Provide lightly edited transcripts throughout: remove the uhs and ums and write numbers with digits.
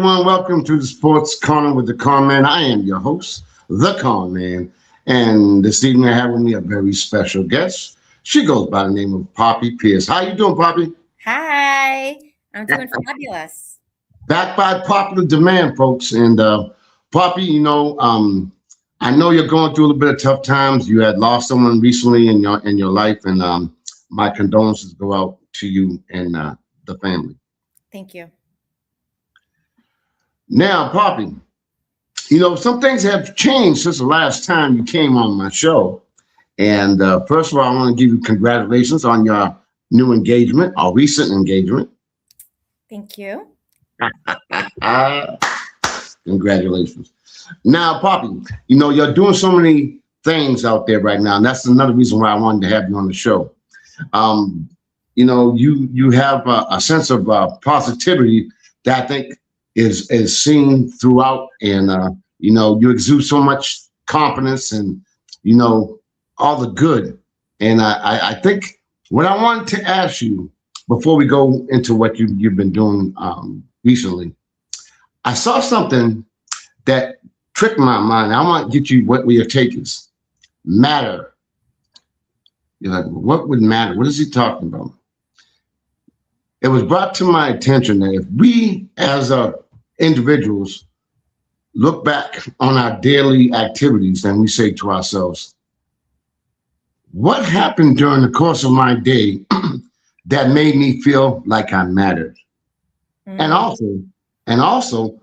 everyone. Welcome to the Sports Corner with the Conn Man. I am your host, the Conn Man. And this evening I have with me a very special guest. She goes by the name of Poppy Pierce. How you doing, Poppy? Hi, I'm doing fabulous. Back by popular demand, folks. And Poppy, I know you're going through a little bit of tough times. You had lost someone recently in your life, and my condolences go out to you and the family. Thank you. Now, Poppy, some things have changed since the last time you came on my show. And first of all, I want to give you congratulations on your new engagement, or recent engagement. Thank you. Congratulations. Now, Poppy, you're doing so many things out there right now, and that's another reason why I wanted to have you on the show. You have a sense of positivity that I think is seen throughout, and you exude so much confidence and all the good. And I think what I wanted to ask you before we go into what you've been doing recently, I saw something that tricked my mind. I want to get you what your take is. Matter. You're like, what would matter? What is he talking about? It was brought to my attention that if we as individuals look back on our daily activities and we say to ourselves, what happened during the course of my day that made me feel like I mattered? Mm. And also,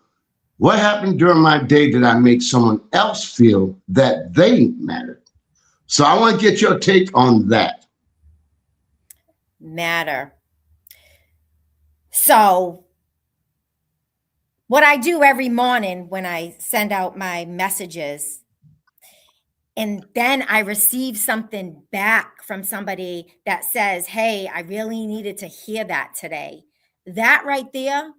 what happened during my day that I make someone else feel that they mattered? So I want to get your take on that. Matter. So what I do every morning when I send out my messages, and then I receive something back from somebody that says, hey, I really needed to hear that today. That right there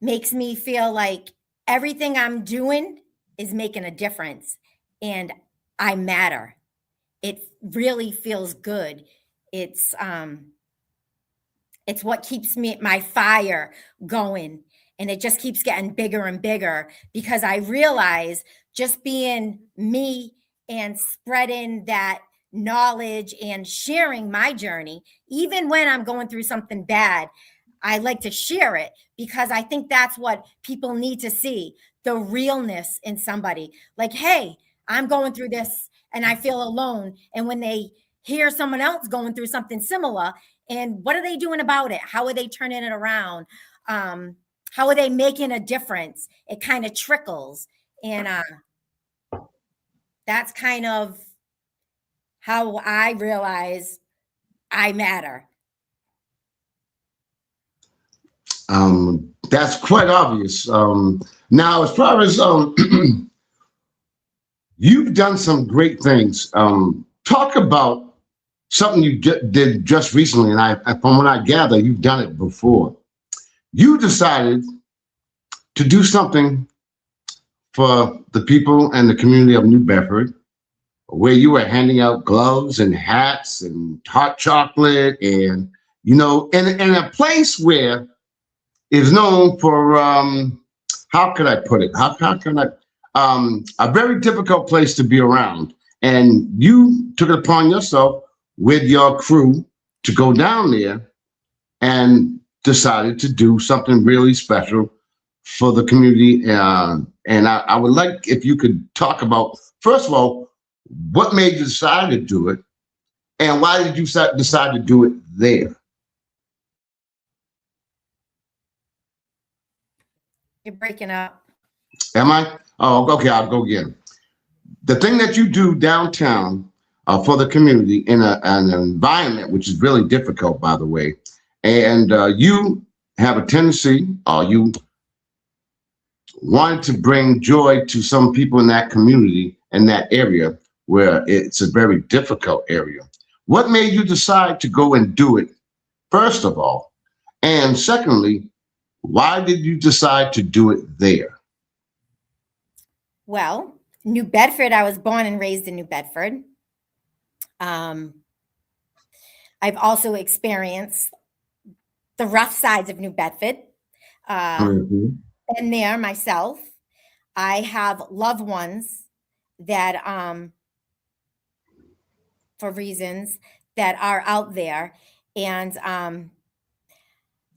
makes me feel like everything I'm doing is making a difference and I matter. It really feels good. It's what keeps my fire going, and it just keeps getting bigger and bigger because I realize just being me and spreading that knowledge and sharing my journey, even when I'm going through something bad, I like to share it because I think that's what people need to see, the realness in somebody. Like, hey, I'm going through this and I feel alone. And when they hear someone else going through something similar, and what are they doing about it? How are they turning it around? How are they making a difference? It kind of trickles. And that's kind of how I realize I matter. That's quite obvious. Now, as far as you've done some great things. Talk about something you did just recently, and from what I gather, you've done it before. You decided to do something for the people and the community of New Bedford, where you were handing out gloves and hats and hot chocolate, and in a place where is known for how could I put it? How can I a very difficult place to be around, and you took it upon yourself with your crew to go down there and decided to do something really special for the community. And I would like if you could talk about, first of all, what made you decide to do it, and why did you decide to do it there? You're breaking up. Am I? Oh, okay, I'll go again. The thing that you do downtown for the community in an environment which is really difficult, by the way, and you have a tendency, or you wanted to bring joy to some people in that community, in that area, where it's a very difficult area. What made you decide to go and do it, first of all? And secondly, why did you decide to do it there? Well, New Bedford, I was born and raised in New Bedford. I've also experienced the rough sides of New Bedford. Mhm. Been there myself. I have loved ones that for reasons that are out there, and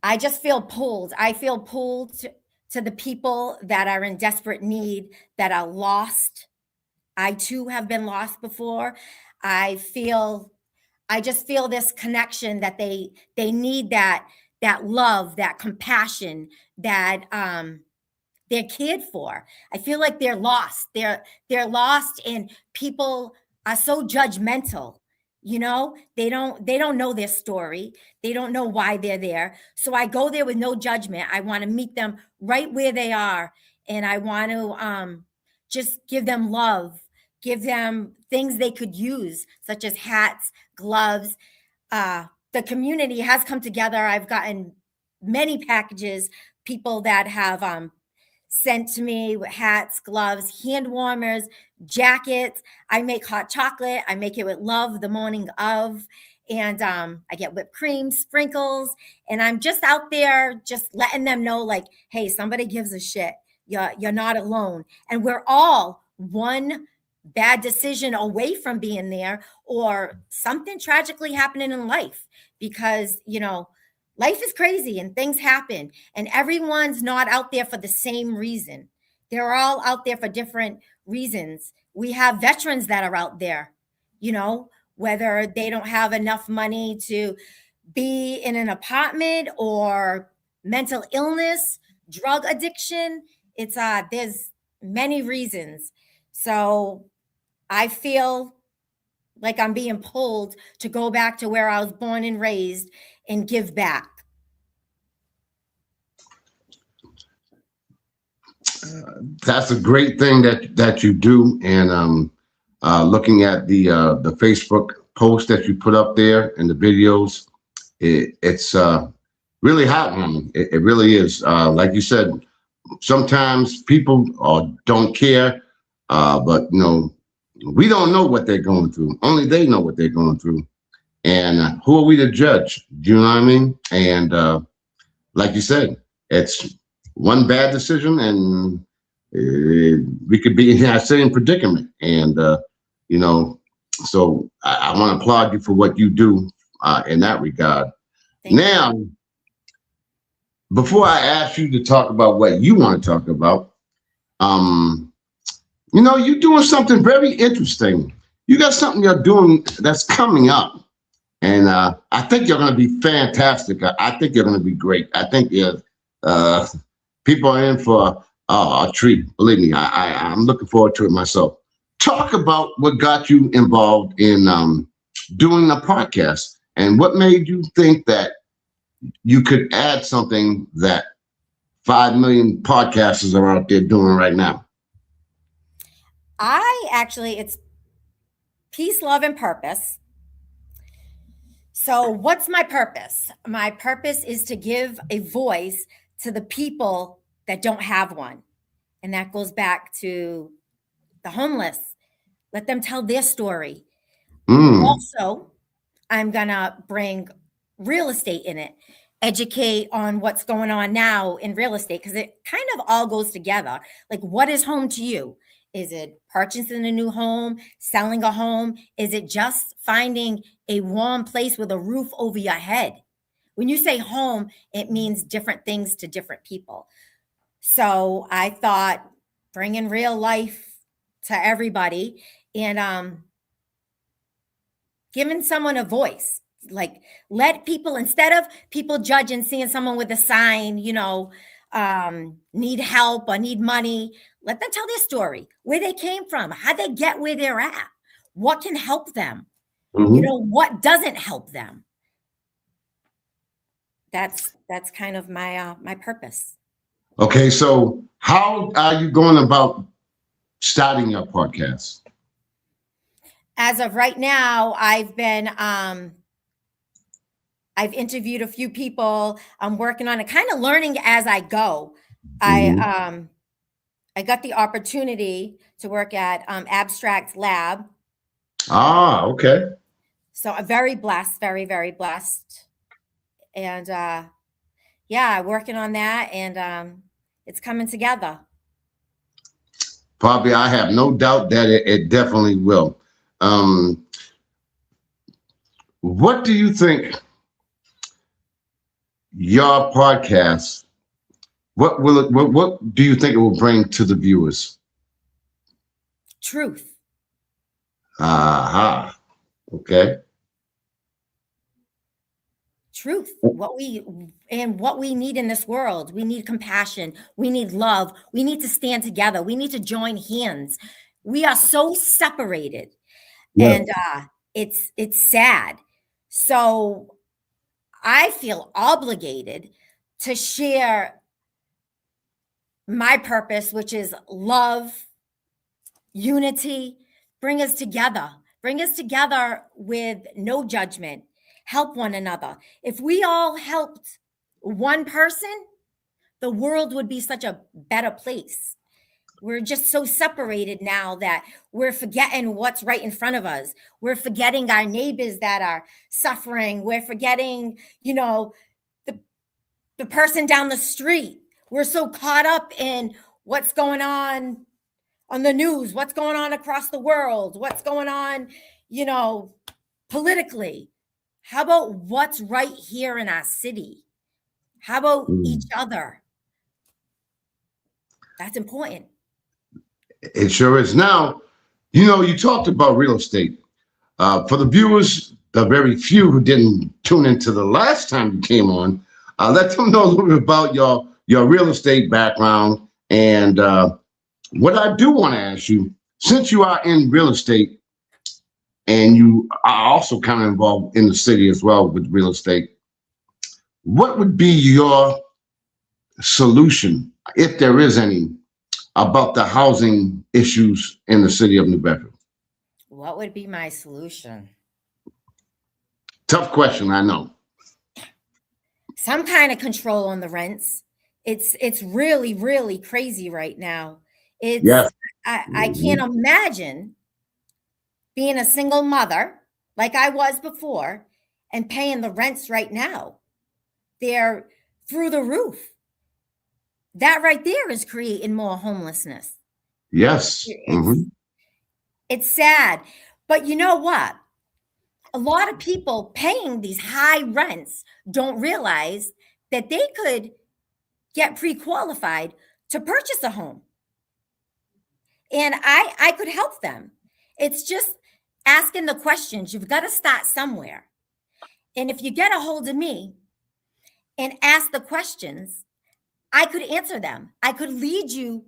I just feel pulled. I feel pulled to the people that are in desperate need, that are lost. I too have been lost before. I feel I just feel this connection that they need that love, that compassion, that they're cared for. I feel like they're lost. They're lost, and people are so judgmental. They don't know their story. They don't know why they're there. So I go there with no judgment. I want to meet them right where they are, and I want to just give them love, give them things they could use, such as hats, gloves. The community has come together. I've gotten many packages, people that have sent to me with hats, gloves, hand warmers, jackets. I make hot chocolate. I make it with love the morning of. And I get whipped cream, sprinkles. And I'm just out there just letting them know, like, hey, somebody gives a shit. You're not alone. And we're all one bad decision away from being there, or something tragically happening in life, because, life is crazy and things happen, and everyone's not out there for the same reason. They're all out there for different reasons. We have veterans that are out there, whether they don't have enough money to be in an apartment, or mental illness, drug addiction. It's there's many reasons. So I feel like I'm being pulled to go back to where I was born and raised and give back. That's a great thing that you do. And looking at the Facebook post that you put up there and the videos, it's really heartwarming. It really is. Like you said, sometimes people don't care, but we don't know what they're going through. Only they know what they're going through. And who are we to judge? Do you know what I mean? And like you said, it's one bad decision, and we could be in that same predicament. And so I want to applaud you for what you do in that regard. Thank Now, before I ask you to talk about what you want to talk about, you're doing something very interesting. You got something you're doing that's coming up. And I think you're going to be fantastic. I think you're going to be great. I think people are in for a treat. Believe me, I'm looking forward to it myself. Talk about what got you involved in doing a podcast, and what made you think that you could add something that 5 million podcasters are out there doing right now. It's peace, love, and purpose. So, what's my purpose? My purpose is to give a voice to the people that don't have one. And that goes back to the homeless. Let them tell their story. Also, I'm going to bring real estate in it, educate on what's going on now in real estate, because it kind of all goes together. Like, what is home to you? Is it purchasing a new home, selling a home? Is it just finding a warm place with a roof over your head? When you say home, it means different things to different people. So I thought, bringing real life to everybody, and giving someone a voice. Like, let people, instead of people judging, seeing someone with a sign, need help or need money, let them tell their story, where they came from, how they get where they're at, what can help them, what doesn't help them. That's kind of my purpose. Okay, so how are you going about starting your podcast? As of right now, I've interviewed a few people. I'm working on it, kind of learning as I go. I got the opportunity to work at Abstract Lab. Okay. So I'm very blessed, very, very blessed. And yeah, working on that, and it's coming together. Probably, I have no doubt that it definitely will. Um, what do you think your podcast? What will it? What do you think it will bring to the viewers? Truth. Aha. Okay. Truth. What we need in this world. We need compassion. We need love. We need to stand together. We need to join hands. We are so separated, Yeah. and it's sad. So I feel obligated to share my purpose, which is love, unity, bring us together with no judgment, help one another. If we all helped one person, the world would be such a better place. We're just so separated now that we're forgetting what's right in front of us. We're forgetting our neighbors that are suffering. We're forgetting, the, the person down the street. We're so caught up in what's going on the news, what's going on across the world, what's going on, you know, politically. How about what's right here in our city? How about Mm. each other? That's important. It sure is. Now, you talked about real estate. For the viewers, the very few who didn't tune into the last time you came on, let them know a little bit about your real estate background. And what I do want to ask you, since you are in real estate and you are also kind of involved in the city as well with real estate, what would be your solution, if there is any, about the housing issues in the city of New Bedford? What would be my solution? Tough question, I know. Some kind of control on the rents. It's really, really crazy right now. It's Yes. I can't Mhm. imagine being a single mother like I was before and paying the rents right now. They're through the roof. That right there is creating more homelessness. Yes. It's it's sad. But you know what? A lot of people paying these high rents don't realize that they could get pre-qualified to purchase a home. And I could help them. It's just asking the questions. You've got to start somewhere. And if you get a hold of me and ask the questions, I could answer them. I could lead you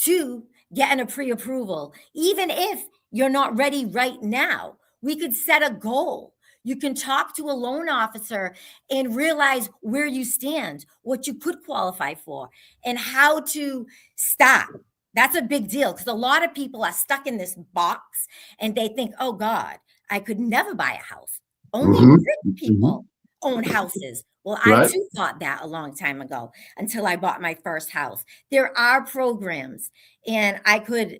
to getting a pre-approval, even if you're not ready right now. We could set a goal. You can talk to a loan officer and realize where you stand, what you could qualify for, and how to start. That's a big deal because a lot of people are stuck in this box and they think, oh God, I could never buy a house. Only Mm-hmm. rich Mm-hmm. people own houses. Well, I Right. too thought that a long time ago until I bought my first house. There are programs, and I could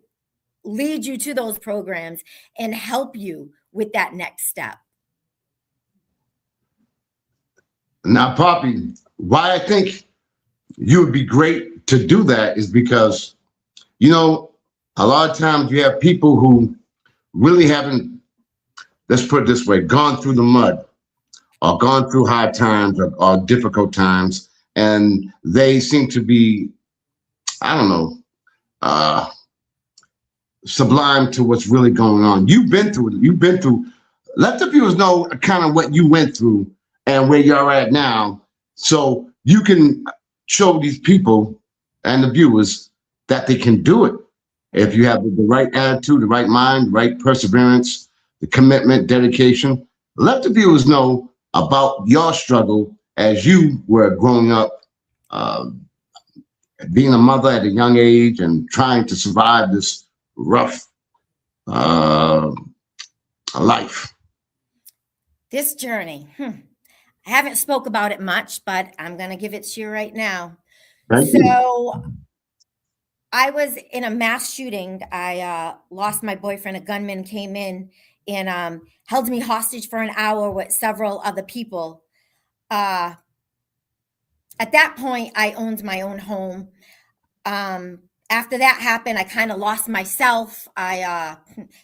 lead you to those programs and help you with that next step. Now, Poppy, why I think you would be great to do that is because, you know, a lot of times you have people who really haven't, let's put it this way, gone through the mud or gone through hard times or difficult times, and they seem to be, I don't know, uh, sublime to what's really going on. You've been through it. You've been through. Let the viewers know kind of what you went through and where you're at now, so you can show these people and the viewers that they can do it if you have the right attitude, the right mind, the right perseverance, the commitment, dedication. Let the viewers know about your struggle as you were growing up, uh, being a mother at a young age and trying to survive this rough uh, life. This journey, I haven't spoke about it much, but I'm going to give it to you right now. Thank you. So I was in a mass shooting. I lost my boyfriend. A gunman came in and held me hostage for an hour with several other people. Uh, At that point, I owned my own home. After that happened, I kind of lost myself. I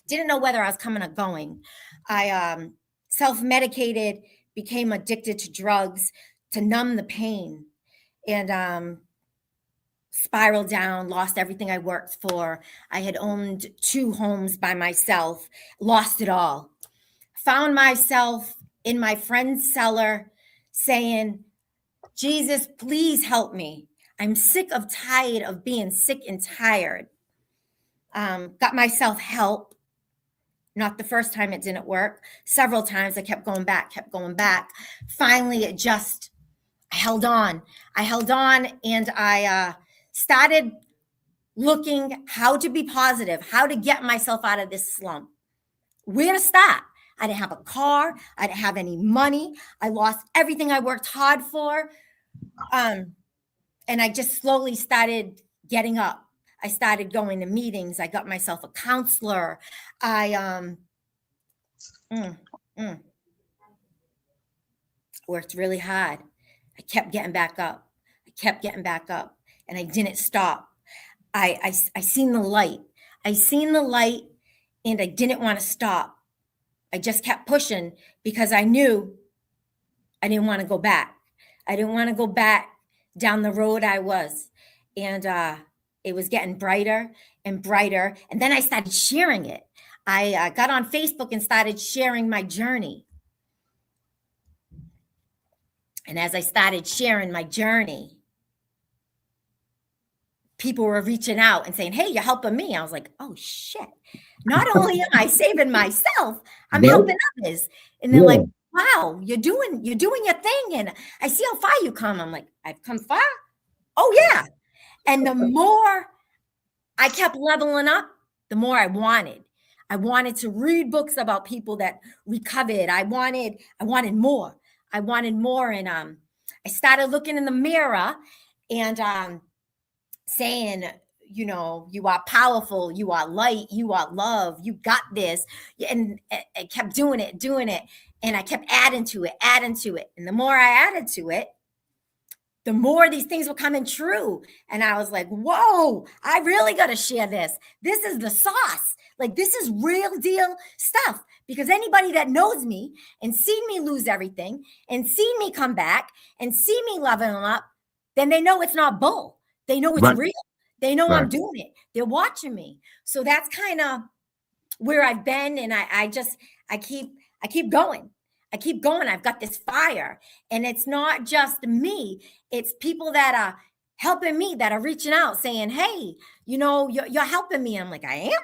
didn't know whether I was coming or going. I self-medicated, became addicted to drugs to numb the pain, and spiraled down, lost everything I worked for. I had owned 2 homes by myself, lost it all. Found myself in my friend's cellar saying, Jesus, please help me. I'm sick of tired of being sick and tired. Got myself help. Not the first time it didn't work. Several times I kept going back, kept going back. Finally, I held on. I held on, and I started looking how to be positive, how to get myself out of this slump, where to start. I didn't have a car. I didn't have any money. I lost everything I worked hard for. And I just slowly started getting up. I started going to meetings. I got myself a counselor. I worked really hard. I kept getting back up. I kept getting back up, and I didn't stop. I seen the light. I seen the light, and I didn't want to stop. I just kept pushing because I knew I didn't want to go back. I didn't want to go back down the road I was. And it was getting brighter and brighter. And then I started sharing it. I got on Facebook and started sharing my journey. And as I started sharing my journey, people were reaching out and saying, hey, you're helping me. I was like, oh, shit. Not only am I saving myself, I'm helping others. And they're like, wow, you're doing your thing. And I see how far you come. I'm like, I've come far? Oh, yeah. And the more I kept leveling up, the more I wanted. I wanted to read books about people that recovered. I wanted more. I wanted more. And I started looking in the mirror and saying, you know, you are powerful, you are light, you are love, you got this. And I kept doing it. And I kept adding to it. And the more I added to it, the more these things were coming true. And I was like, whoa, I really got to share this. This is the sauce. Like, this is real deal stuff. Because anybody that knows me and seen me lose everything and seen me come back and see me leveling up, then they know it's not bull. They know it's real. They know I'm doing it. They're watching me. So that's kind of where I've been. And I keep going. I keep going. I've got this fire. And it's not just me. It's people that are helping me, that are reaching out saying, hey, you know, you're helping me. And I'm like, I am,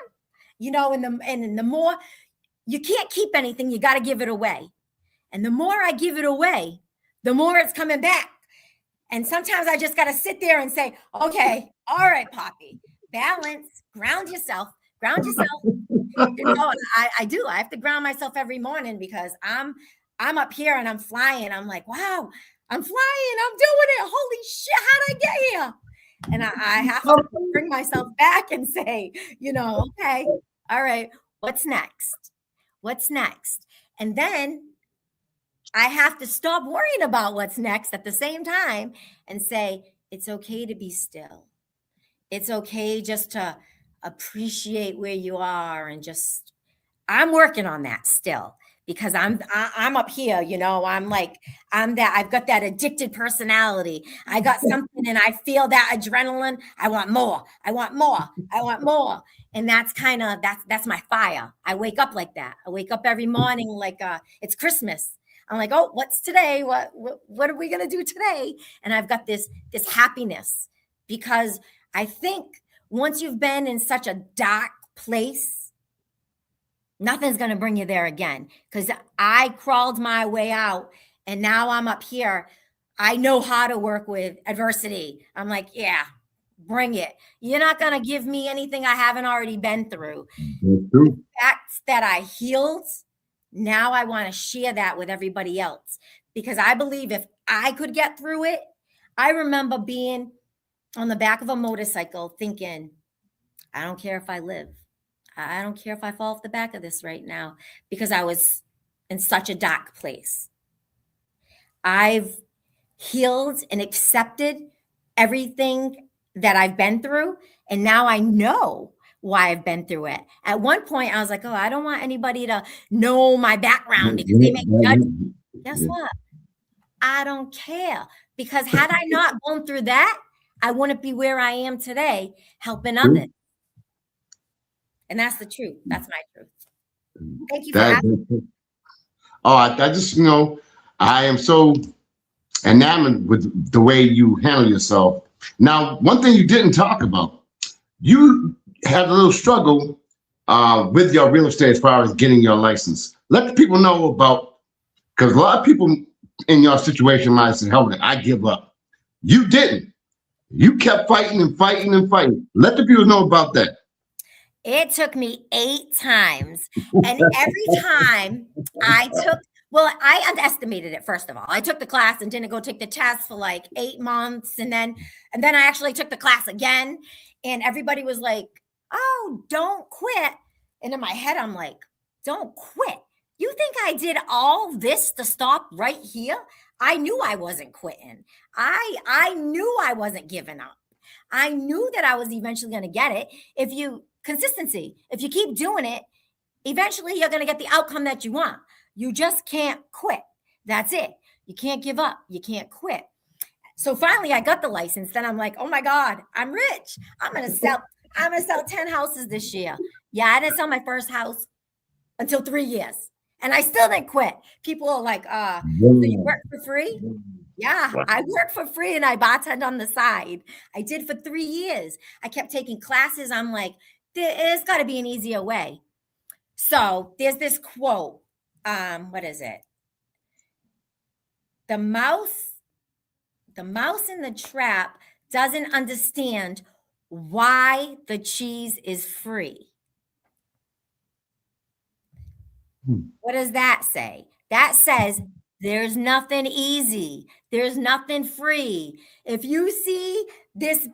you know, and the more, you can't keep anything. You got to give it away. And the more I give it away, the more it's coming back. And sometimes I just got to sit there and say, okay, all right, Poppy, balance, ground yourself. You know, I do. I have to ground myself every morning because I'm up here and I'm flying. I'm like, wow, I'm flying. I'm doing it. Holy shit, how'd I get here? And I have to bring myself back and say, you know, okay, all right, what's next? What's next? And then I have to stop worrying about what's next at the same time and say, it's okay to be still. It's okay just to appreciate where you are and just, I'm working on that still because I'm up here, you know, I'm that, I've got that addicted personality. I got something and I feel that adrenaline. I want more. And that's kind of, that's my fire. I wake up like that. I wake up every morning like it's Christmas. I'm like, oh, what's today? What are we going to do today? And I've got this happiness because I think once you've been in such a dark place, nothing's going to bring you there again. Because I crawled my way out and now I'm up here. I know how to work with adversity. I'm like, yeah, bring it. You're not going to give me anything I haven't already been through. The fact that I healed, now I want to share that with everybody else because I believe if I could get through it, I remember being on the back of a motorcycle thinking, I don't care if I live. I don't care if I fall off the back of this right now because I was in such a dark place. I've healed and accepted everything that I've been through. And now I know why I've been through it. At one point, I was like, oh, I don't want anybody to know my background because they make judgment. Guess what? I don't care, because had I not gone through that, I wouldn't be where I am today helping others. And that's the truth. That's my truth. Thank you for asking. Oh, I just, I am so enamored with the way you handle yourself. Now, one thing you didn't talk about, you had a little struggle with your real estate as far as getting your license. Let the people know about, because a lot of people in your situation might say, hell, I give up. You didn't. You kept fighting and fighting and fighting. Let the people know about that. It took me 8 times. And every time I underestimated it, first of all. I took the class and didn't go take the test for like 8 months. And then I actually took the class again. And everybody was like, oh, don't quit. And in my head, I'm like, don't quit. You think I did all this to stop right here? I knew I wasn't quitting. I knew I wasn't giving up. I knew that I was eventually going to get it. Consistency, if you keep doing it, eventually you're going to get the outcome that you want. You just can't quit. That's it. You can't give up. You can't quit. So finally I got the license. Then I'm like, oh my God, I'm rich. I'm going to sell 10 houses this year. Yeah, I didn't sell my first house until 3 years. And I still didn't quit. People are like, so you work for free? Yeah, I work for free and I bartend on the side. I did for 3 years. I kept taking classes. I'm like, there's got to be an easier way. So there's this quote. What is it? The mouse in the trap doesn't understand why the cheese is free. What does that say? That says there's nothing easy. There's nothing free. If you see this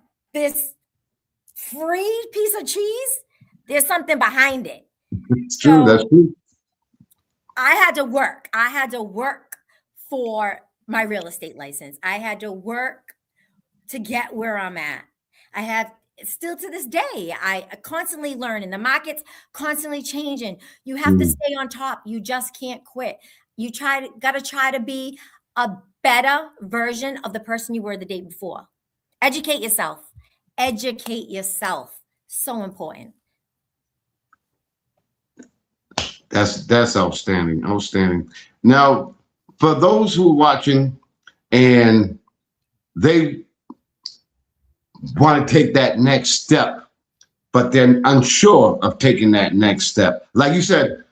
free piece of cheese, there's something behind it. It's true. That's true. I had to work. I had to work for my real estate license. I had to work to get where I'm at. I have still to this day, I constantly learn, and the market's constantly changing. You have to stay on top. You just can't quit. You got to try to be a better version of the person you were the day before. Educate yourself. Educate yourself. So important. That's outstanding. Outstanding. Now, for those who are watching and they want to take that next step, but they're unsure of taking that next step, like you said,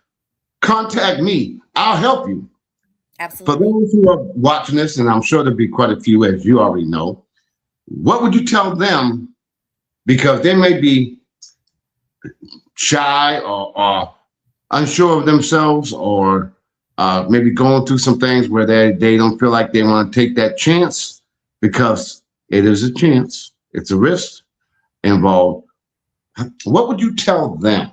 contact me. I'll help you. Absolutely. For those who are watching this, and I'm sure there'll be quite a few, as you already know, what would you tell them? Because they may be shy or unsure of themselves, or maybe going through some things where they don't feel like they want to take that chance, because it is a chance. It's a risk involved. What would you tell them?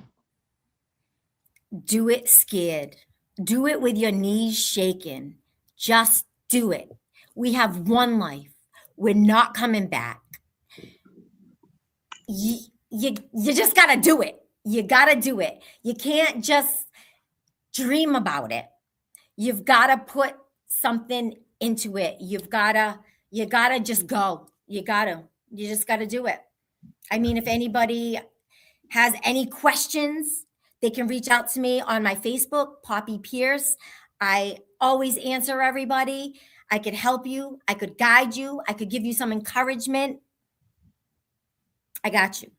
Do it scared. Do it with your knees shaking. Just do it. We have one life. We're not coming back. You just got to do it. You got to do it. You can't just dream about it. You've got to put something into it. You got to just go. You just got to do it. I mean, if anybody has any questions, they can reach out to me on my Facebook, Poppy Pierce. I always answer everybody. I could help you. I could guide you. I could give you some encouragement. I got you.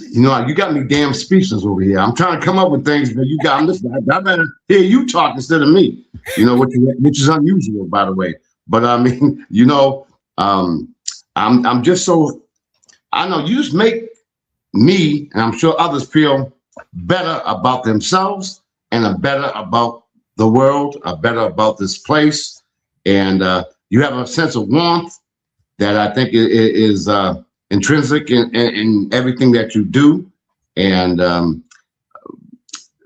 You know, you got me damn speechless over here. I'm trying to come up with things, but I'm listening. I better hear you talk instead of me. You know, which is unusual, by the way. But I mean, I'm just so, I know you just make me, and I'm sure others, feel better about themselves and better about the world, better about this place. And you have a sense of warmth that I think is intrinsic in everything that you do. And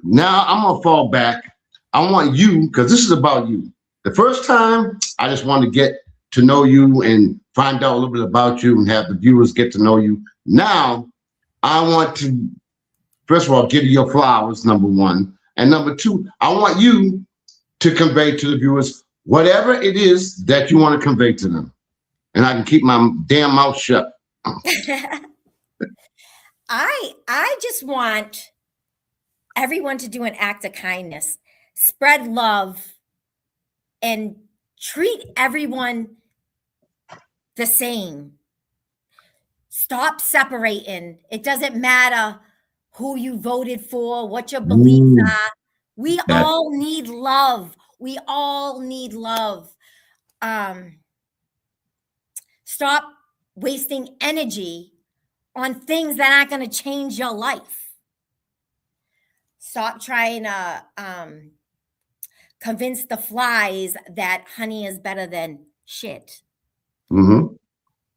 now I'm gonna fall back I want you, because this is about you. The first time, I just want to get to know you and find out a little bit about you and have the viewers get to know you. Now, I want to, first of all, give you your flowers, number one. And number two, I want you to convey to the viewers whatever it is that you want to convey to them. And I can keep my damn mouth shut. I just want everyone to do an act of kindness, spread love, and treat everyone the same. Stop separating. It doesn't matter who you voted for, what your beliefs are. We all need love. We all need love. Stop wasting energy on things that aren't going to change your life. Stop trying to convince the flies that honey is better than shit. Mm-hmm.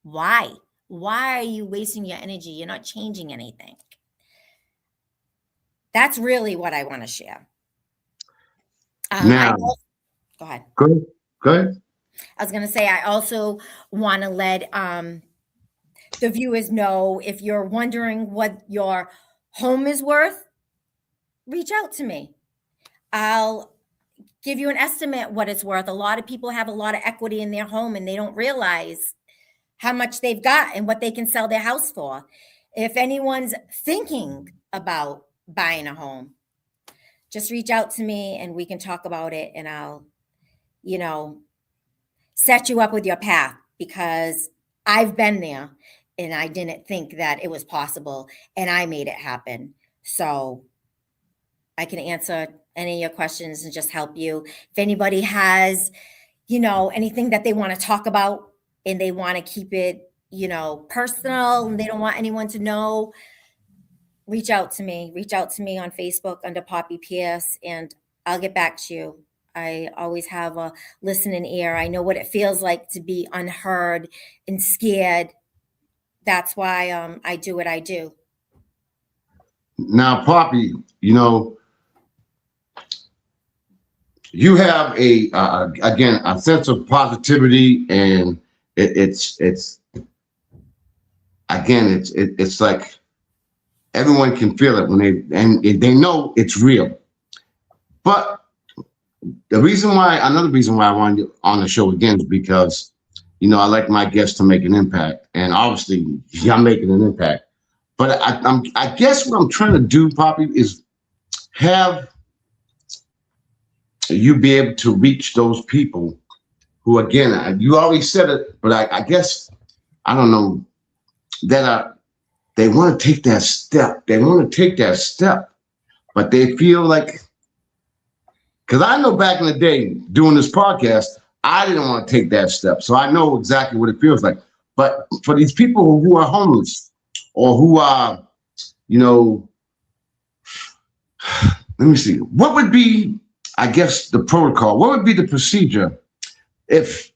Why? Why are you wasting your energy? You're not changing anything. That's really what I want to share. Now, go ahead. Go ahead. I was going to say, I also want to let the viewers know, if you're wondering what your home is worth, reach out to me. I'll give you an estimate what it's worth. A lot of people have a lot of equity in their home and they don't realize how much they've got and what they can sell their house for. If anyone's thinking about buying a home, just reach out to me and we can talk about it, and I'll, set you up with your path, because I've been there and I didn't think that it was possible and I made it happen. So I can answer any of your questions and just help you. If anybody has, anything that they want to talk about and they want to keep it, personal, and they don't want anyone to know, reach out to me. Reach out to me on Facebook under Poppy Pierce, and I'll get back to you. I always have a listening ear. I know what it feels like to be unheard and scared. That's why I do what I do. Now, Poppy, you have again, a sense of positivity, and it's like everyone can feel it when they know it's real. But another reason why I wanted you on the show again is because, I like my guests to make an impact, and obviously you're making an impact. But I guess what I'm trying to do, Poppy, is have you be able to reach those people who, again, you already said it, but I guess, I don't know, that they want to take that step. They want to take that step, but they feel like, because I know back in the day doing this podcast, I didn't want to take that step. So I know exactly what it feels like. But for these people who are homeless, or who are, let me see, what would be, I guess, the protocol? What would be the procedure if,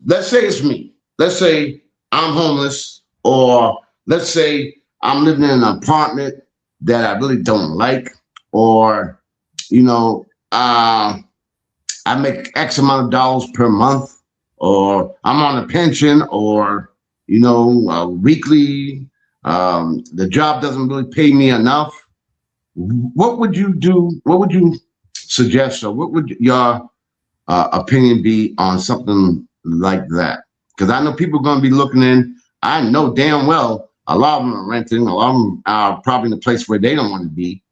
let's say it's me, let's say I'm homeless, or let's say I'm living in an apartment that I really don't like, or, I make X amount of dollars per month, or I'm on a pension, or, weekly, the job doesn't really pay me enough. What would you do? What would you suggest, or what would your opinion be on something like that? Because I know people are going to be looking in. I know damn well a lot of them are renting. A lot of them are probably in a place where they don't want to be,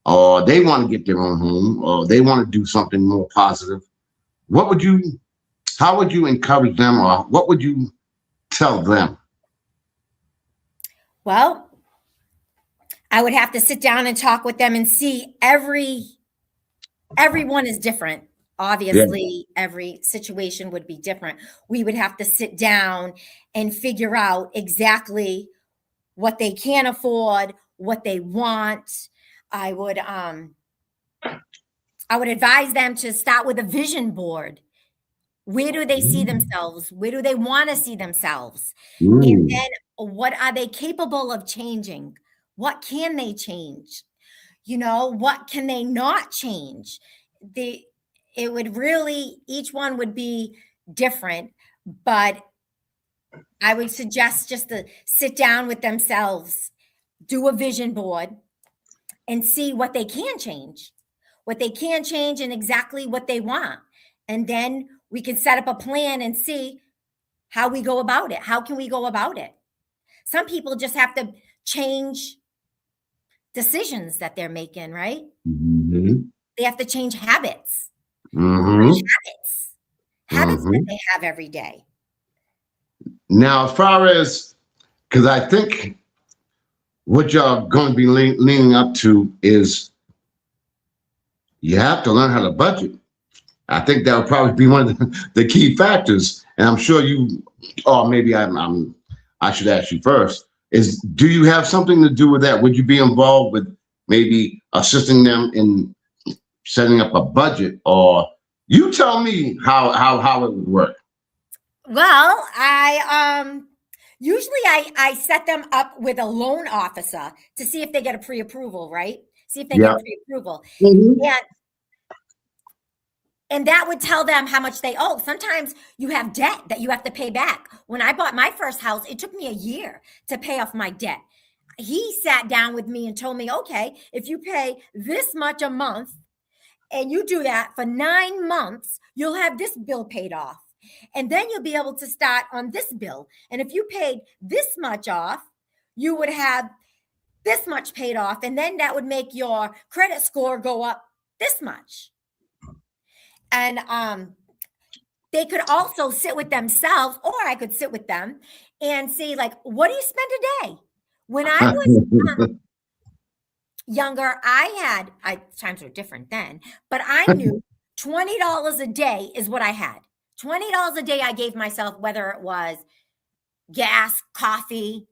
or they want to get their own home, or they want to do something more positive. How would you encourage them, or what would you tell them? Well, I would have to sit down and talk with them and see everyone is different. Obviously, every situation would be different. We would have to sit down and figure out exactly what they can afford, what they want. I would advise them to start with a vision board. Where do they see themselves? Where do they want to see themselves? And then what are they capable of changing? What can they change? What can they not change? it would really, each one would be different, but I would suggest just to sit down with themselves, do a vision board, and see what they can change, and exactly what they want. And then we can set up a plan and see how we go about it. How can we go about it? Some people just have to change decisions that they're making, right? Mm-hmm. They have to change habits. Mm-hmm. Habits that Mm-hmm. they have every day. Now, as far as, because I think what y'all going to be leaning up to is you have to learn how to budget. I think that would probably be one of the key factors. And I'm sure you, or maybe I should ask you first, is do you have something to do with that? Would you be involved with maybe assisting them in setting up a budget, or you tell me how it would work? Well, I usually I set them up with a loan officer to see if they get a pre-approval, right? See if they get Yeah. a pre-approval. Mm-hmm. And that would tell them how much they owe. Sometimes you have debt that you have to pay back. When I bought my first house, it took me a year to pay off my debt. He sat down with me and told me, okay, if you pay this much a month and you do that for 9 months, you'll have this bill paid off. And then you'll be able to start on this bill. And if you paid this much off, you would have this much paid off. And then that would make your credit score go up this much. And they could also sit with themselves, or I could sit with them and see, like, what do you spend a day? When I was younger, times were different then, but I knew $20 a day is what I had. $20 a day I gave myself, whether it was gas, coffee.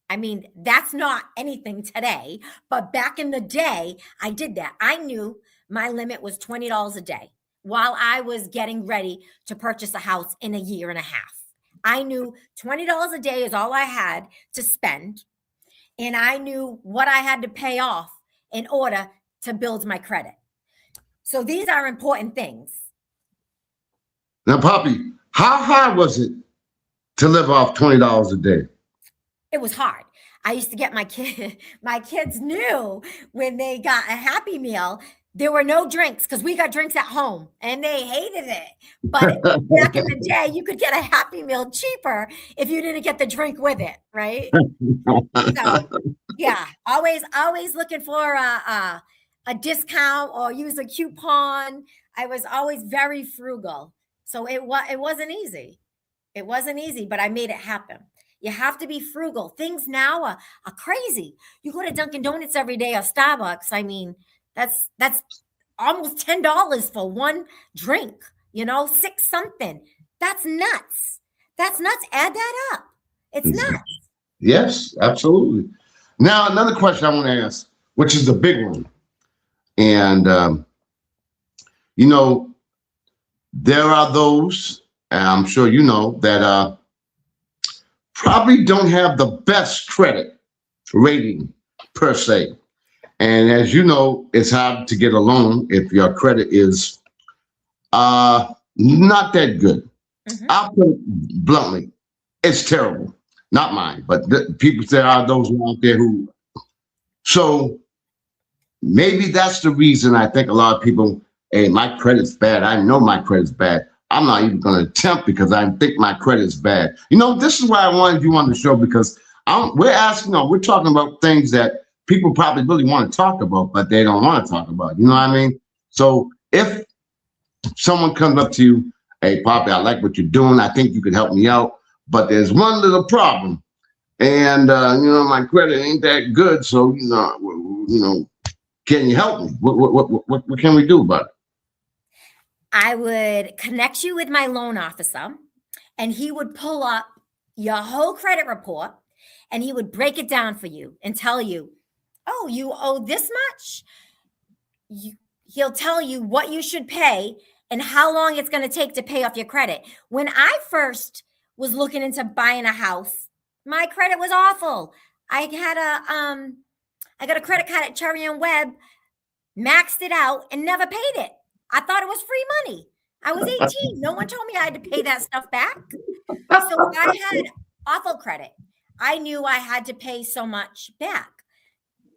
I mean, that's not anything today, but back in the day, I did that. I knew my limit was $20 a day while I was getting ready to purchase a house in a year and a half. I knew $20 a day is all I had to spend, and I knew what I had to pay off in order to build my credit. So these are important things. Now, Poppy, how hard was it to live off $20 a day? It was hard. I used to get my kids knew when they got a Happy Meal, there were no drinks because we got drinks at home and they hated it. But back in the day, you could get a Happy Meal cheaper if you didn't get the drink with it, right? So, yeah, always looking for a discount or use a coupon. I was always very frugal. So it wasn't easy. It wasn't easy, but I made it happen. You have to be frugal. Things now are crazy. You go to Dunkin' Donuts every day or Starbucks. I mean, that's almost $10 for one drink, $6 something. That's nuts. That's nuts. Add that up. It's nuts. Yes, absolutely. Now, another question I want to ask, which is the big one. And, there are those, and I'm sure you know, that probably don't have the best credit rating per se. And as you know, it's hard to get a loan if your credit is not that good. Mm-hmm. I'll put it bluntly, it's terrible. Not mine, but people, there are those out there who. So maybe that's the reason I think a lot of people, hey, my credit's bad. I know my credit's bad. I'm not even going to attempt because I think my credit's bad. This is why I wanted you on the show, because we're talking about things that people probably really want to talk about, but they don't want to talk about. You know what I mean? So if someone comes up to you, hey, Poppy, I like what you're doing. I think you could help me out, but there's one little problem. And, my credit ain't that good. So, can you help me? What can we do about it? I would connect you with my loan officer, and he would pull up your whole credit report and he would break it down for you and tell you, oh, you owe this much. He'll tell you what you should pay and how long it's going to take to pay off your credit. When I first was looking into buying a house, my credit was awful. I got a credit card at Cherry and Webb, maxed it out and never paid it. I thought it was free money. I was 18. No one told me I had to pay that stuff back. So I had awful credit. I knew I had to pay so much back.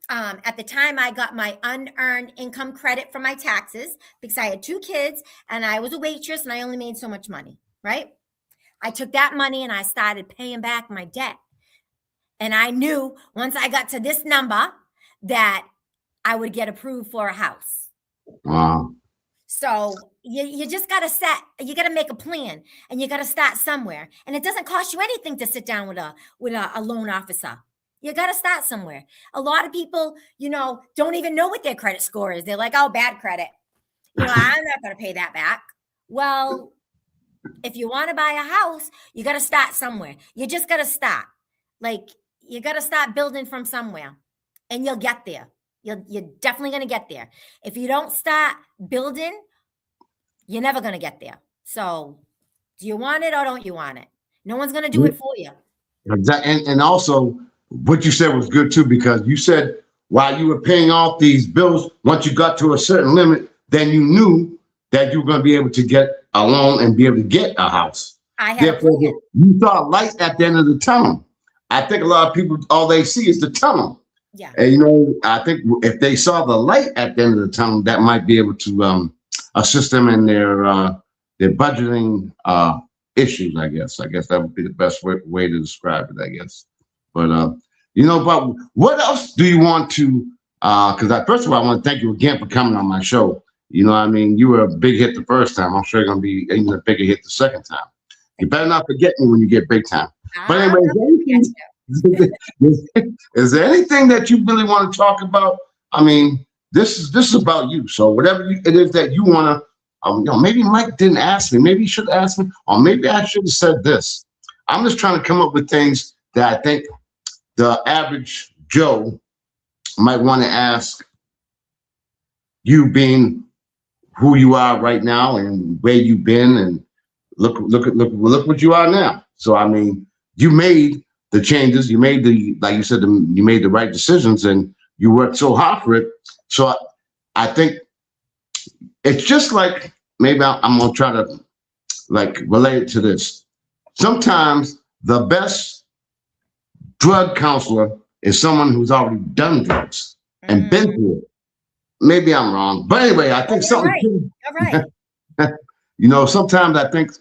At the time, I got my unearned income credit from my taxes because I had 2 kids and I was a waitress and I only made so much money, right? I took that money and I started paying back my debt. And I knew once I got to this number that I would get approved for a house. Wow. So you just got to you got to make a plan and you got to start somewhere. And it doesn't cost you anything to sit down with a loan officer. You got to start somewhere. A lot of people, don't even know what their credit score is. They're like, oh, bad credit. I'm not going to pay that back. Well, if you want to buy a house, you got to start somewhere. You just got to start. Like, you got to start building from somewhere and you'll get there. You're definitely going to get there. If you don't start building, you're never going to get there. So do you want it or don't you want it? No one's going to do it for you. And also, what you said was good too, because you said while you were paying off these bills, once you got to a certain limit, then you knew that you were going to be able to get a loan and be able to get a house. Therefore, you saw a light at the end of the tunnel. I think a lot of people, all they see is the tunnel. Yeah. And, I think if they saw the light at the end of the tunnel, that might be able to assist them in their budgeting issues, I guess. I guess that would be the best way to describe it, I guess. But, but what else do you want to, because first of all, I want to thank you again for coming on my show. You were a big hit the first time. I'm sure you're going to be even a bigger hit the second time. You better not forget me when you get big time. But anyway, is there anything that you really want to talk about? This is about you. So whatever it is that you want to, maybe Mike didn't ask me. Maybe he should have asked me, or maybe I should have said this. I'm just trying to come up with things that I think the average Joe might want to ask you, being who you are right now and where you've been, and look what you are now. So you made the changes, you made like you said, you made the right decisions, and you worked so hard for it. So I think it's just like, maybe I'm gonna try to relate it to this. Sometimes the best drug counselor is someone who's already done drugs and been through it. Maybe I'm wrong, but anyway, I think something. You're right. Sometimes I think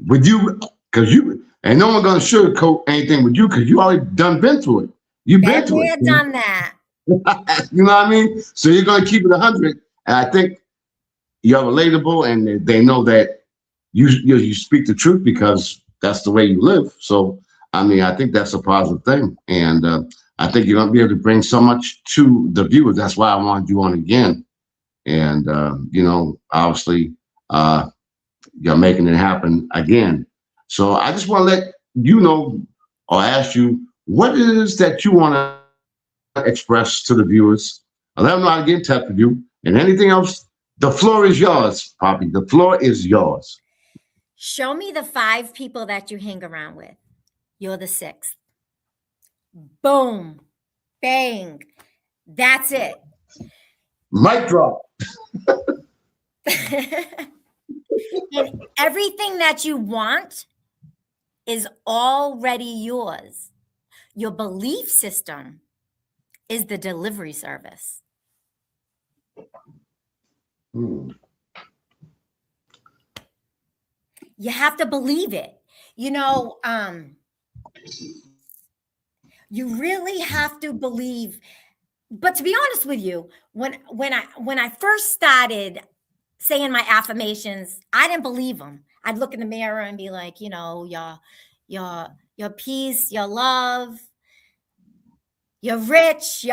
with you, because you and no one's gonna sugarcoat anything with you, because you already been through it. You've been through it. Done that. You know what I mean? So you're gonna keep it 100, and I think you're relatable, and they know that you speak the truth because that's the way you live. So I think that's a positive thing, and I think you're gonna be able to bring so much to the viewers. That's why I wanted you on again, and obviously you're making it happen again. So I just want to let you know, or ask you, what it is that you want to express to the viewers. I'll let them know how to get in touch with you, and anything else. The floor is yours, Poppy. The floor is yours. Show me the 5 people that you hang around with. You're the 6th. Boom. Bang. That's it. Mic drop. And everything that you want is already yours. Your belief system is the delivery service. You have to believe it. You really have to believe. But to be honest with you, when I first started saying my affirmations, I didn't believe them. I'd look in the mirror and be like, your peace, your love, you're rich,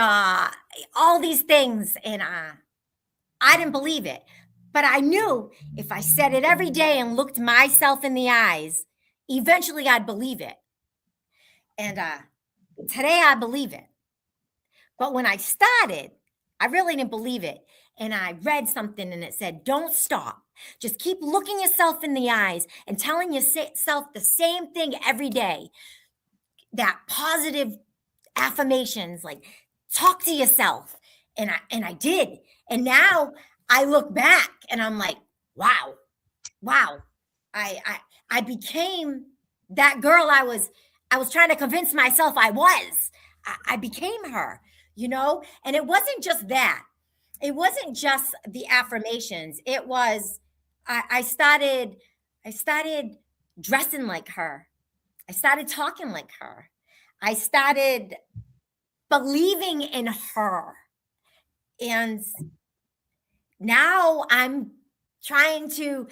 all these things, and I didn't believe it. But I knew if I said it every day and looked myself in the eyes, eventually I'd believe it. And today I believe it. But when I started, I really didn't believe it. And I read something and it said, don't stop. Just keep looking yourself in the eyes and telling yourself the same thing every day. That positive affirmations, like talk to yourself. And I did. And now I look back and I'm like, wow, wow. I became that girl I was trying to convince myself I was. I became her, and it wasn't just that. It wasn't just the affirmations. It was I started dressing like her. I started talking like her. I started believing in her. And now I'm trying to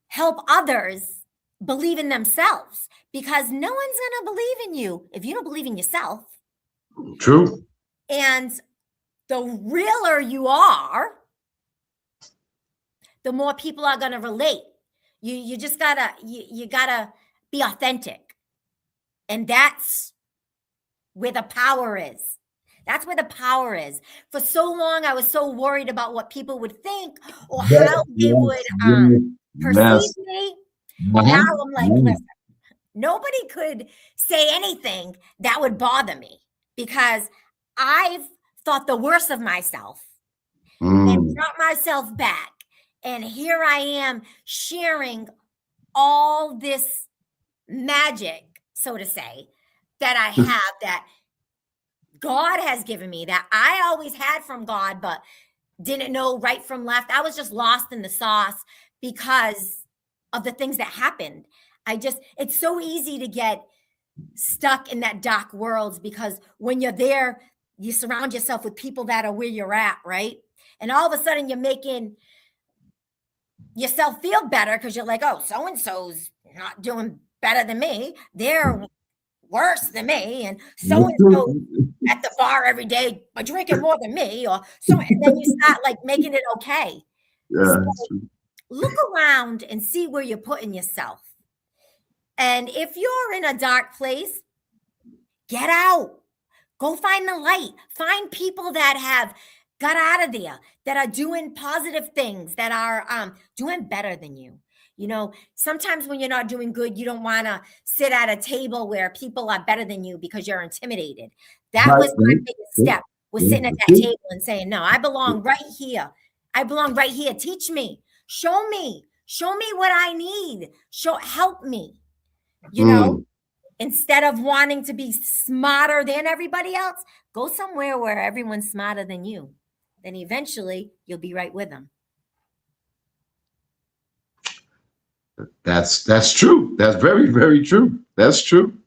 help others believe in themselves, because no one's going to believe in you if you don't believe in yourself. True. And the realer you are, the more people are going to relate. You just gotta you gotta be authentic, and that's where the power is. That's where the power is. For so long, I was so worried about what people would think or how they would perceive Yes. me. Now Uh-huh. I'm like, listen, nobody could say anything that would bother me, because I've thought the worst of myself and Mm. brought myself back. And here I am sharing all this magic, so to say, that I have, that God has given me, that I always had from God, but didn't know right from left. I was just lost in the sauce because of the things that happened. It's so easy to get stuck in that dark world, because when you're there, you surround yourself with people that are where you're at, right? And all of a sudden you're making yourself feel better because you're like, oh, so and so's not doing better than me. They're worse than me. And so and so at the bar every day are drinking more than me, or so. And then you start like making it okay. So Yeah. look around and see where you're putting yourself. And if you're in a dark place, get out. Go find the light. Find people that have got out of there, that are doing positive things, that are doing better than you. Sometimes when you're not doing good, you don't want to sit at a table where people are better than you because you're intimidated. That Right. was my biggest step, was sitting at that table and saying, no, I belong right here. I belong right here. Teach me. Show me. Show me what I need. Help me. Mm. Instead of wanting to be smarter than everybody else, go somewhere where everyone's smarter than you. Then eventually you'll be right with them. That's true. That's very, very true. That's true.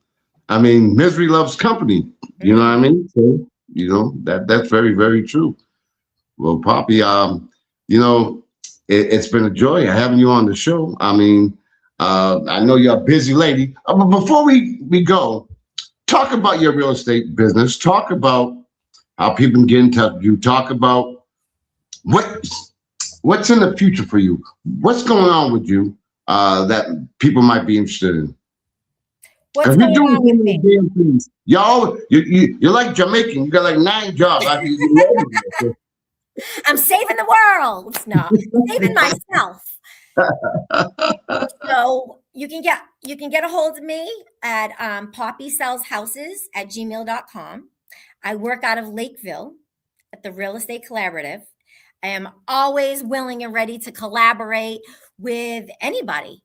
I mean, misery loves company. You know what I mean? So, that's very, very true. Well, Poppy, it's been a joy having you on the show. I mean, I know you're a busy lady. But before we go, talk about your real estate business. Talk about how people can get in touch with you. Talk about what's in the future for you. What's going on with you that people might be interested in? What's Because you're going doing on so with many me? damn things. You're like Jamaican. You got like 9 jobs. I'm saving the world. No, saving myself. So you can get a hold of me at poppysellshouses@gmail.com. I work out of Lakeville at the Real Estate Collaborative. I am always willing and ready to collaborate with anybody.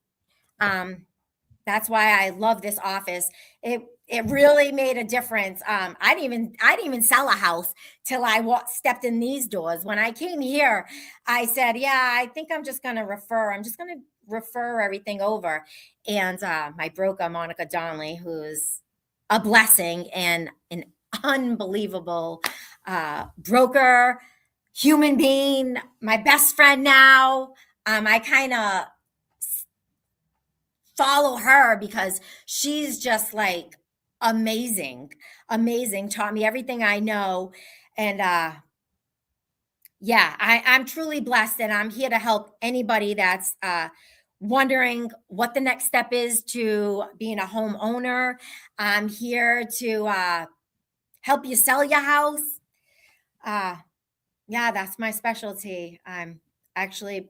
That's why I love this office. It really made a difference. I didn't even sell a house till I stepped in these doors. When I came here, I said, "Yeah, I think I'm just going to refer. I'm just going to refer everything over." And my broker, Monica Donnelly, who's a blessing and an unbelievable broker, human being, my best friend now. I kind of follow her because she's just like amazing, taught me everything I know. And I'm truly blessed, and I'm here to help anybody that's wondering what the next step is to being a homeowner. I'm here to help you sell your house. That's my specialty. I'm actually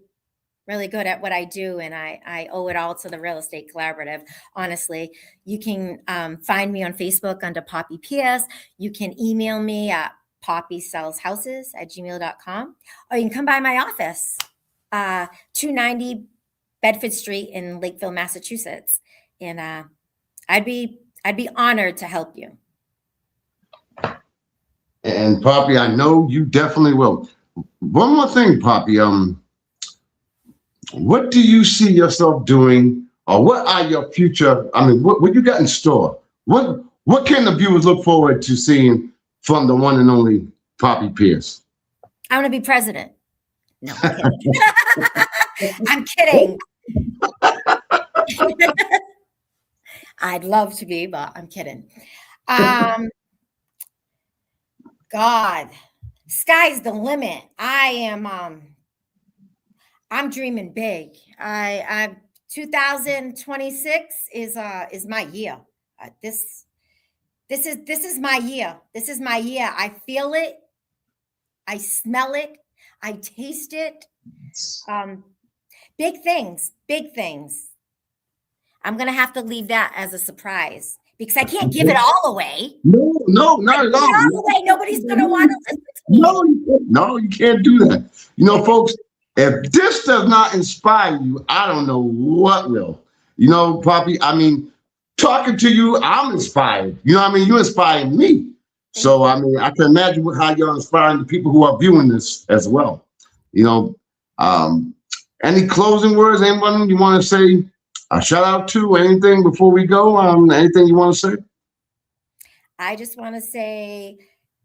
really good at what I do, and I owe it all to the Real Estate Collaborative. Honestly, you can find me on Facebook under Poppy Pierce. You can email me at poppysellshouses@gmail.com, or you can come by my office, 290 Bedford Street in Lakeville, Massachusetts, and I'd be honored to help you. And Poppy, I know you definitely will. One more thing, Poppy. What do you see yourself doing, or what are your future? I mean, what you got in store? What can the viewers look forward to seeing from the one and only Poppy Pierce? I want to be president. No, I'm kidding. I'm kidding. I'd love to be, but I'm kidding. God, sky's the limit. I'm dreaming big. 2026 is my year. This is my year. This is my year. I feel it. I smell it. I taste it. Big things. I'm gonna have to leave that as a surprise because I can't give it all away. No, not at all. Nobody's gonna want to listen to me. No, you can't do that. You know, folks, if this does not inspire you, I don't know what will. You know, Poppy, I mean, talking to you, I'm inspired. You know what I mean? You inspire me. So, I mean, I can imagine how you're inspiring the people who are viewing this as well. You know, any closing words, anyone you want to say a shout out to, anything before we go? Anything you want to say? I just want to say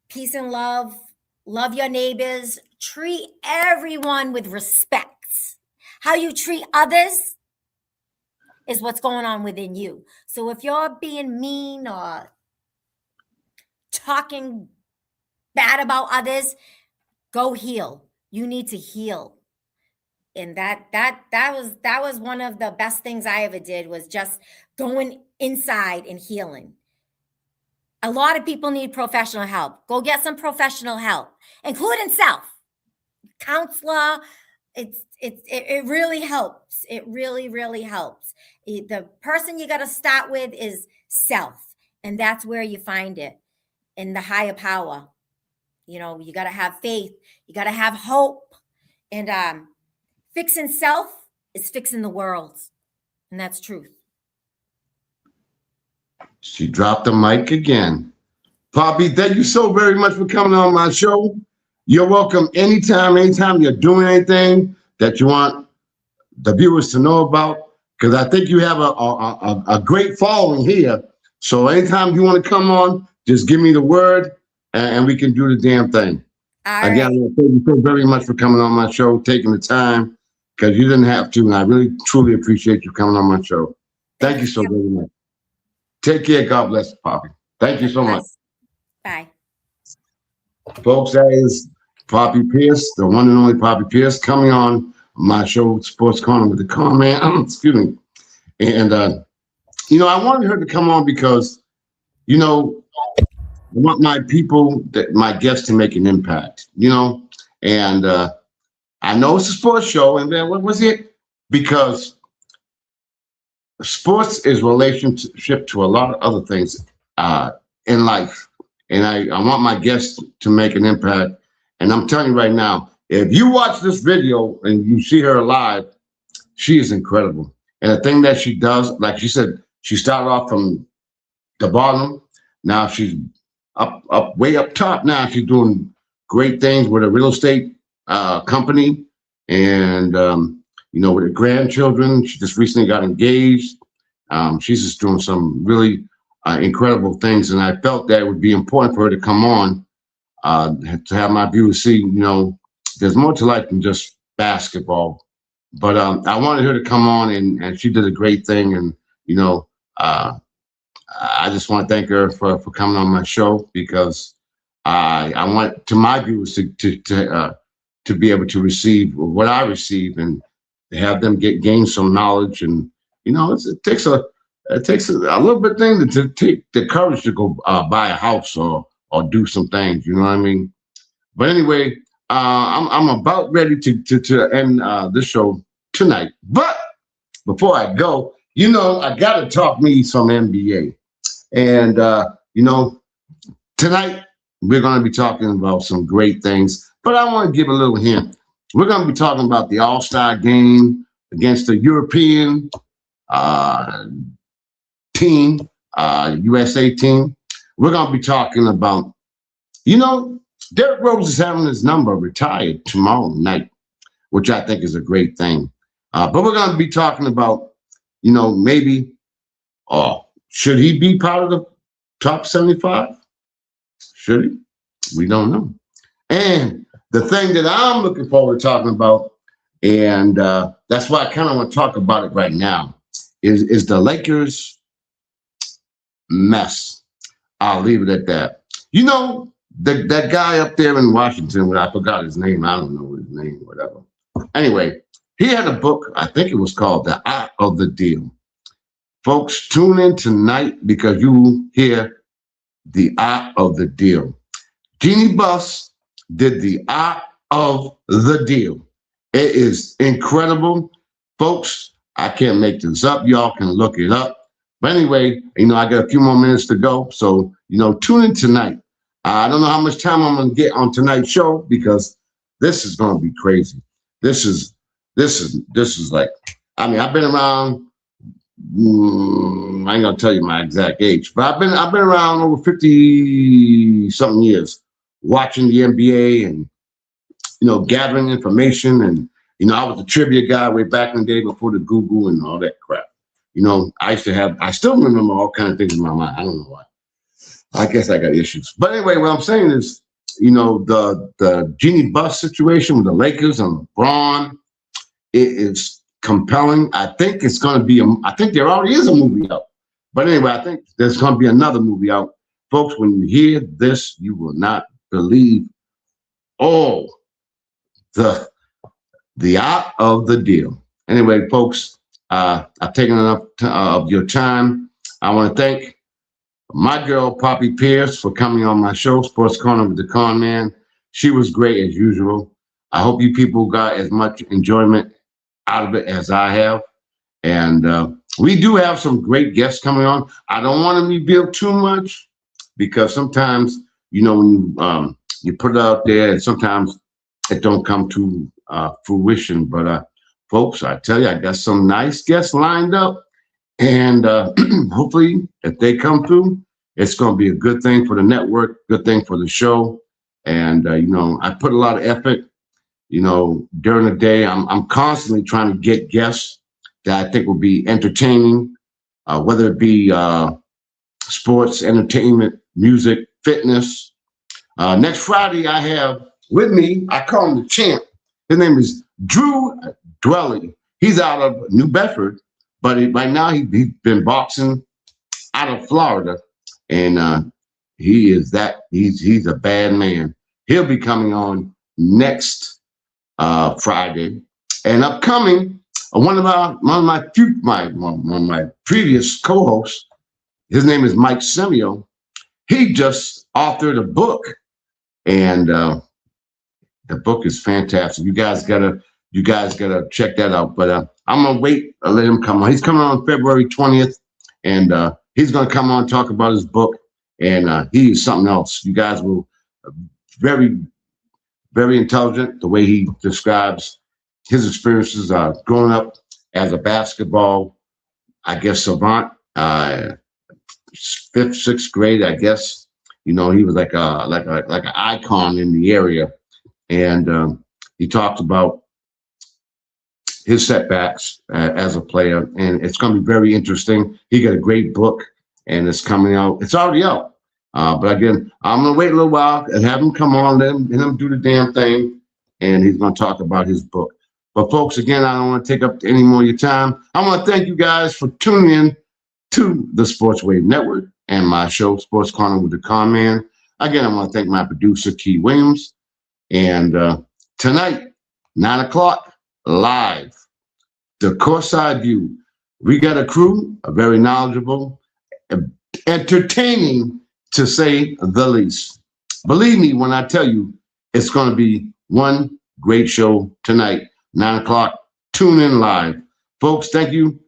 peace and love. Love your neighbors. Treat everyone with respect. How you treat others is what's going on within you. So if you're being mean or talking bad about others, go heal. You need to heal. And that was one of the best things I ever did, was just going inside and healing. A lot of people need professional help. Go get some professional help, including self. Counselor, it really helps. It really helps. The person you got to start with is self, and that's where you find it in the higher power. You know, you got to have faith. You got to have hope, and fixing self is fixing the world, and that's truth. She dropped the mic again. Poppy, thank you so very much for coming on my show. You're welcome anytime you're doing anything that you want the viewers to know about, because I think you have a great following here. So anytime you want to come on, just give me the word and we can do the damn thing. Again, thank you so very much for coming on my show, taking the time, because you didn't have to, and I really, truly appreciate you coming on my show. Thank you so very much. Take care. God bless you, Poppy. Thank you so much. Bye. Folks, that is Poppy Pierce, the one and only Poppy Pierce, coming on my show, Sports Corner with the Conn Man. Excuse me. And, you know, I wanted her to come on because, you know, I want my people, my guests, to make an impact, you know. And I know it's a sports show, and then what was it? Because sports is relationship to a lot of other things in life. And I want my guests to make an impact. And I'm telling you right now, if you watch this video and you see her live, she is incredible. And the thing that she does, like she said, she started off from the bottom. Now she's way up top. Now she's doing great things with a real estate company. And, you know, with her grandchildren, she just recently got engaged. She's just doing some really incredible things, and I felt that it would be important for her to come on to have my viewers see, you know, there's more to life than just basketball. But I wanted her to come on, and she did a great thing, and you know, I just want to thank her for coming on my show, because I want to my viewers to be able to receive what I receive, and to have them gain some knowledge. And you know, it takes a little bit thing to take the courage to go buy a house or do some things, you know what I mean? But anyway, I'm about ready to end this show tonight. But before I go, you know, I got to talk me some NBA. And, you know, tonight we're going to be talking about some great things, but I want to give a little hint. We're going to be talking about the All-Star game against the European team, USA team. We're going to be talking about, Derrick Rose is having his number retired tomorrow night, which I think is a great thing. But we're going to be talking about, maybe, should he be part of the top 75? Should he? We don't know. And the thing that I'm looking forward to talking about, and that's why I kind of want to talk about it right now, is the Lakers mess. I'll leave it at that. That guy up there in Washington, I forgot his name. I don't know his name, whatever. Anyway, he had a book, I think it was called The Art of the Deal. Folks, tune in tonight because you will hear The Art of the Deal. Jeannie Buss did The Art of the Deal. It is incredible. Folks, I can't make this up. Y'all can look it up. But anyway, I got a few more minutes to go. So, tune in tonight. I don't know how much time I'm going to get on tonight's show because this is going to be crazy. This is like, I've been around. I ain't gonna tell you my exact age, but I've been around over 50 something years, watching the NBA and gathering information. And I was a trivia guy way back in the day before the Google and all that crap. I still remember all kinds of things in my mind. I don't know why. I guess I got issues. But anyway, what I'm saying is, the Jeannie Buss situation with the Lakers and LeBron, it is compelling. I think it's going to be, I think there already is a movie out. But anyway, I think there's going to be another movie out. Folks, when you hear this, you will not believe all the art of the deal. Anyway, folks, I've taken enough of your time. I want to thank my girl, Poppy Pierce, for coming on my show, Sports Corner with the Conn Man. She was great as usual. I hope you people got as much enjoyment out of it as I have. And we do have some great guests coming on. I don't want to reveal too much because sometimes, when you put it out there and sometimes it don't come to fruition. But folks, I tell you, I got some nice guests lined up. And hopefully, if they come through, it's going to be a good thing for the network, good thing for the show. And, I put a lot of effort, during the day. I'm constantly trying to get guests that I think will be entertaining, whether it be sports, entertainment, music, fitness. Next Friday, I have with me, I call him the champ. His name is Drew Dwelly. He's out of New Bedford. But right now, he's been boxing out of Florida, and he's a bad man. He'll be coming on next Friday, and upcoming one of my previous co-hosts. His name is Mike Semio. He just authored a book, and the book is fantastic. You guys gotta check that out. But I'm gonna wait. I'll let him come on. He's coming on February 20th, and he's gonna come on and talk about his book. And he is something else. You guys will very, very intelligent. The way he describes his experiences growing up as a basketball, I guess, savant. 5th, 6th grade, I guess. He was like an icon in the area, and he talked about his setbacks as a player, and it's going to be very interesting. He got a great book, and it's coming out. It's already out. But again, I'm going to wait a little while and have him come on, let him do the damn thing, and he's going to talk about his book. But folks, again, I don't want to take up any more of your time. I want to thank you guys for tuning in to the Sports Wave Network and my show, Sports Corner with the Conn Man. Again, I want to thank my producer, Key Williams. And tonight, 9 o'clock, live, the Courtside View. We got a crew, a very knowledgeable, entertaining, to say the least. Believe me when I tell you, it's going to be one great show tonight, 9 o'clock. Tune in live. Folks, thank you.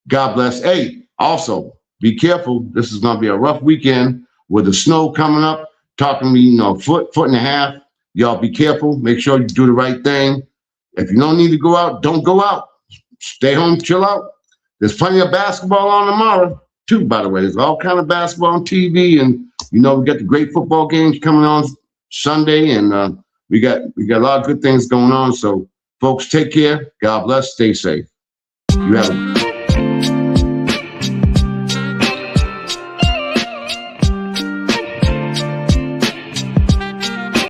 God bless. Hey, also, be careful. This is going to be a rough weekend with the snow coming up. talking to me, you know, foot and a half. Y'all be careful. Make sure you do the right thing. If you don't need to go out, don't go out. Stay home, chill out. There's plenty of basketball on tomorrow, too, by the way. There's all kind of basketball on TV, and, you know, we got the great football games coming on Sunday, and we got a lot of good things going on. So, folks, take care. God bless. Stay safe. You have a